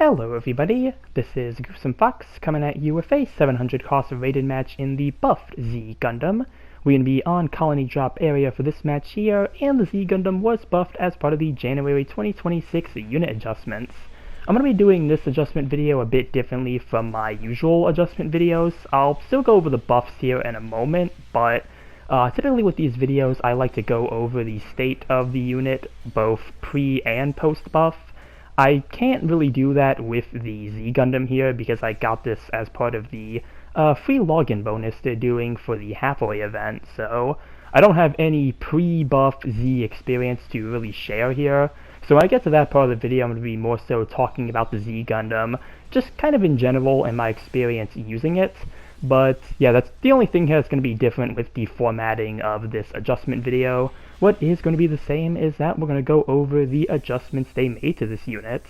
Hello everybody, this is Gruesome Fox coming at you with a 700 cost rated match in the buffed Xi Gundam. We're going to be on Colony Drop area for this match here, and the Xi Gundam was buffed as part of the January 2026 unit adjustments. I'm going to be doing this adjustment video a bit differently from my usual adjustment videos. I'll still go over the buffs here in a moment, but typically with these videos I like to go over the state of the unit, both pre and post buff. I can't really do that with the Xi Gundam here because I got this as part of the free login bonus they're doing for the Hathaway event, so I don't have any pre-buff Xi experience to really share here. So when I get to that part of the video, I'm going to be more so talking about the Xi Gundam, just kind of in general and my experience using it. But yeah, that's the only thing here that's going to be different with the formatting of this adjustment video. What is going to be the same is that we're going to go over the adjustments they made to this unit.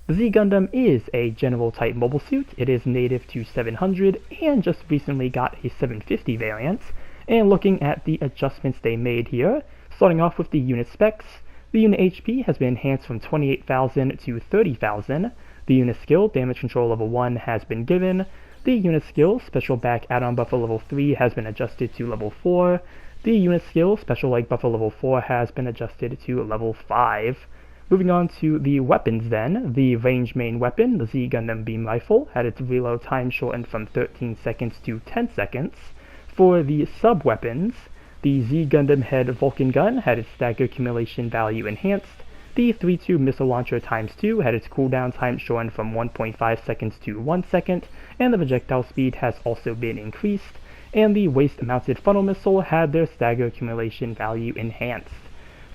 The Xi Gundam is a general type mobile suit. It is native to 700 and just recently got a 750 variant. And looking at the adjustments they made here, starting off with the unit specs, the unit HP has been enhanced from 28,000 to 30,000. The unit skill, damage control level 1, has been given. The unit skill, special back add-on buffer level 3, has been adjusted to level 4. The unit skill, special leg buffer level 4, has been adjusted to level 5. Moving on to the weapons then, the range main weapon, the Xi Gundam beam rifle, had its reload time shortened from 13 seconds to 10 seconds. For the sub-weapons, the Xi Gundam head Vulcan gun had its stagger accumulation value enhanced. The 3-2 missile launcher ×2 had its cooldown time shortened from 1.5 seconds to 1 second, and the projectile speed has also been increased, and the waist-mounted funnel missile had their stagger accumulation value enhanced.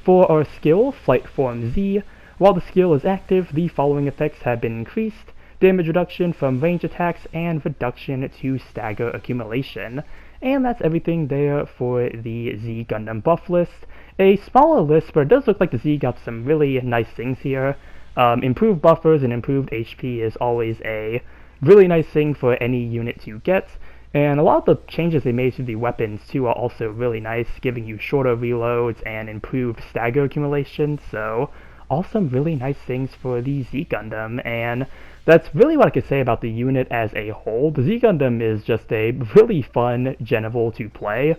For our skill, Flight Form Z, while the skill is active, the following effects have been increased: damage reduction from range attacks and reduction to stagger accumulation. And that's everything there for the Xi Gundam buff list. A smaller list, but it does look like the Xi got some really nice things here. Improved buffers and improved HP is always a really nice thing for any unit to get. And a lot of the changes they made to the weapons too are also really nice, giving you shorter reloads and improved stagger accumulation, so all some really nice things for the Xi Gundam, and that's really what I could say about the unit as a whole. The Xi Gundam is just a really fun general to play.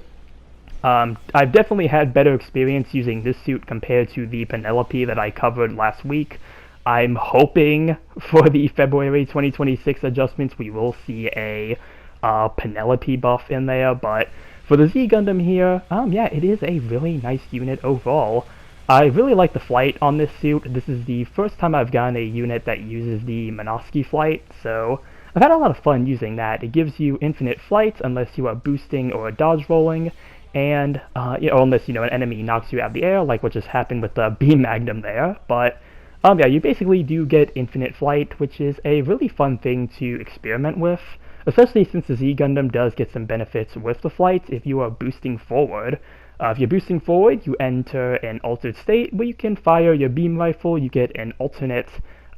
I've definitely had better experience using this suit compared to the Penelope that I covered last week. I'm hoping for the February 2026 adjustments we will see a Penelope buff in there, but for the Xi Gundam here, yeah, it is a really nice unit overall. I really like the flight on this suit. This is the first time I've gotten a unit that uses the Minosky flight, so I've had a lot of fun using that. It gives you infinite flight unless you are boosting or dodge rolling, and or unless an enemy knocks you out of the air, like what just happened with the beam magnum there. But yeah, you basically do get infinite flight, which is a really fun thing to experiment with, especially since the Xi Gundam does get some benefits with the flight if you are boosting forward. If you're boosting forward, you enter an altered state where you can fire your beam rifle. You get an alternate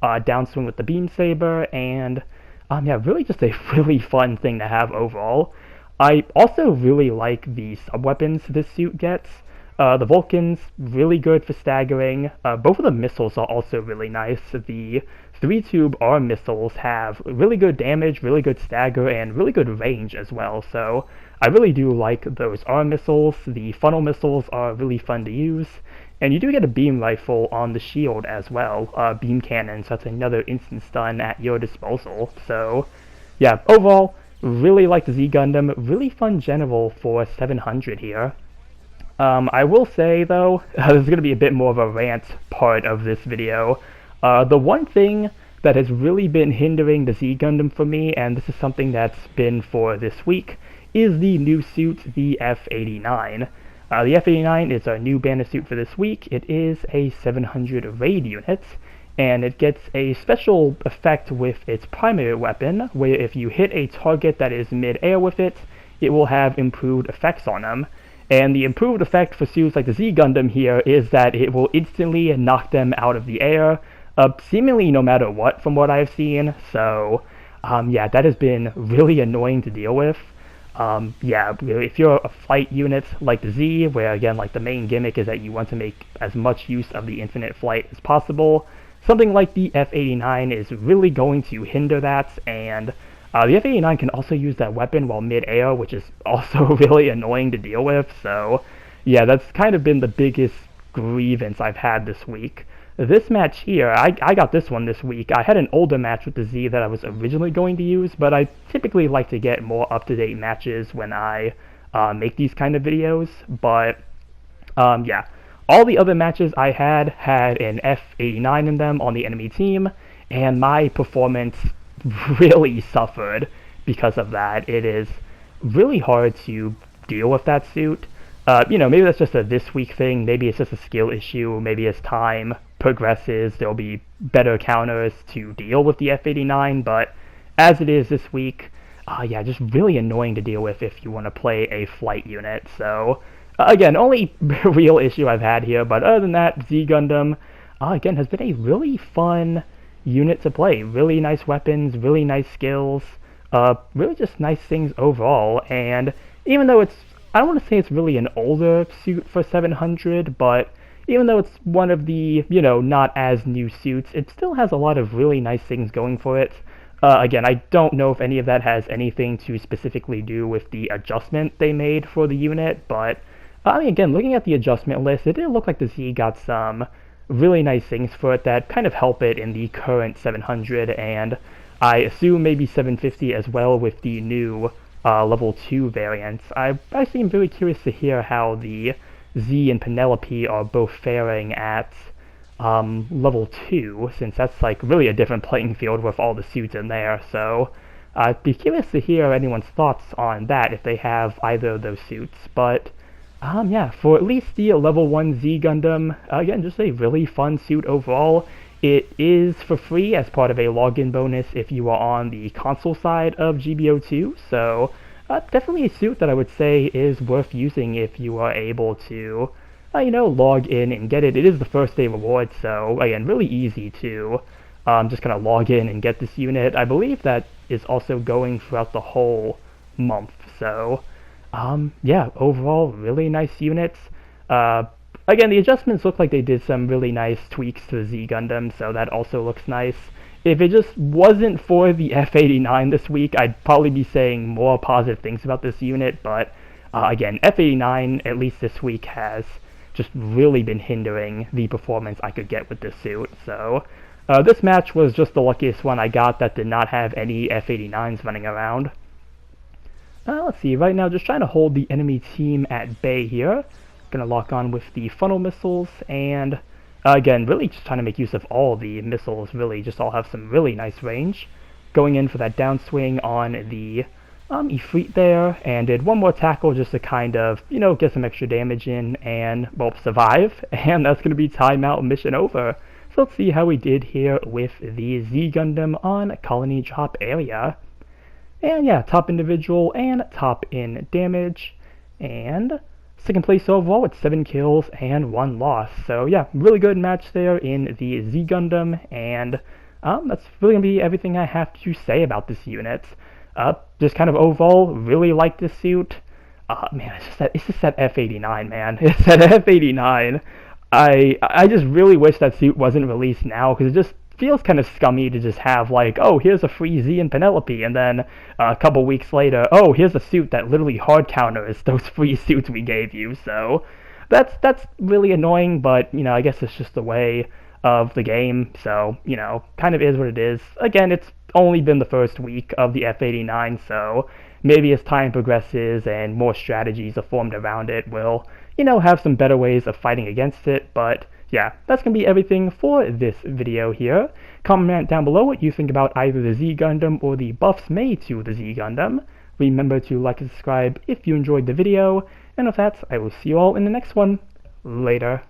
downswing with the beam saber, and yeah, really just a really fun thing to have overall. I also really like the sub-weapons this suit gets. The Vulcans, really good for staggering. Both of the missiles are also really nice. The 3-tube arm missiles have really good damage, really good stagger, and really good range as well, so I really do like those arm missiles. The funnel missiles are really fun to use, and you do get a beam rifle on the shield as well, beam cannon, so that's another instant stun at your disposal. So yeah, overall, really like the Xi Gundam, really fun general for 700 here. I will say though, this is going to be a bit more of a rant part of this video. The one thing that has really been hindering the Xi Gundam for me, and this is something that's been for this week, is the new suit, the F89. The F89 is a new banner suit for this week. It is a 700 raid unit, and it gets a special effect with its primary weapon, where if you hit a target that is mid-air with it, it will have improved effects on them. And the improved effect for suits like the Xi Gundam here is that it will instantly knock them out of the air, seemingly no matter what from what I've seen. So yeah, that has been really annoying to deal with. Yeah, if you're a flight unit like the Xi, where again, like the main gimmick is that you want to make as much use of the infinite flight as possible, something like the F-89 is really going to hinder that, and the F-89 can also use that weapon while mid-air, which is also really annoying to deal with, so yeah, that's kind of been the biggest grievance I've had this week. This match here, I got this one this week. I had an older match with the Z that I was originally going to use, but I typically like to get more up-to-date matches when I make these kind of videos, but yeah. All the other matches I had an F-89 in them on the enemy team, and my performance really suffered because of that. It is really hard to deal with that suit. Maybe that's just a this week thing, maybe it's just a skill issue, maybe as time progresses there'll be better counters to deal with the F-89, but as it is this week, yeah, just really annoying to deal with if you want to play a flight unit, so again, only real issue I've had here, but other than that, Z Gundam, again, has been a really fun unit to play. Really nice weapons, really nice skills, really just nice things overall, and even though I don't want to say it's really an older suit for 700, but even though it's one of the, not as new suits, it still has a lot of really nice things going for it. Again, I don't know if any of that has anything to specifically do with the adjustment they made for the unit, but again, looking at the adjustment list, it did look like the Z got some really nice things for it that kind of help it in the current 700, and I assume maybe 750 as well with the new level 2 variants. I actually am very curious to hear how the Z and Penelope are both faring at level 2, since that's like really a different playing field with all the suits in there, so I'd be curious to hear anyone's thoughts on that if they have either of those suits, but yeah, for at least the level 1 Z Gundam, again, just a really fun suit overall. It is for free as part of a login bonus if you are on the console side of GBO2, so definitely a suit that I would say is worth using if you are able to, log in and get it. It is the first day reward, so again, really easy to just kind of log in and get this unit. I believe that is also going throughout the whole month, so yeah, overall, really nice units. Again, the adjustments look like they did some really nice tweaks to the Z Gundam, so that also looks nice. If it just wasn't for the F-89 this week, I'd probably be saying more positive things about this unit, but again, F-89, at least this week, has just really been hindering the performance I could get with this suit, so this match was just the luckiest one I got that did not have any F-89s running around. Let's see, right now just trying to hold the enemy team at bay here. Gonna lock on with the funnel missiles, and again, really just trying to make use of all the missiles, really just all have some really nice range. Going in for that downswing on the Ifrit there, and did one more tackle just to kind of, get some extra damage in and, well, survive, and that's gonna be timeout mission over. So let's see how we did here with the Z Gundam on Colony Drop area. And yeah, top individual and top in damage, and second place overall with 7 kills and 1 loss. So yeah, really good match there in the Z Gundam, and that's really going to be everything I have to say about this unit. Just kind of overall, really like this suit. Man, it's just that F-89, man. It's that F-89. I just really wish that suit wasn't released now, because it just feels kind of scummy to just have like, oh, here's a free Z and Penelope, and then a couple weeks later, oh, here's a suit that literally hard counters those free suits we gave you. So that's really annoying, but I guess it's just the way of the game, so kind of is what it is. Again, it's only been the first week of the F-89, so maybe as time progresses and more strategies are formed around it, we'll have some better ways of fighting against it. But yeah, that's going to be everything for this video here. Comment down below what you think about either the Z Gundam or the buffs made to the Z Gundam. Remember to like and subscribe if you enjoyed the video, and with that, I will see you all in the next one. Later.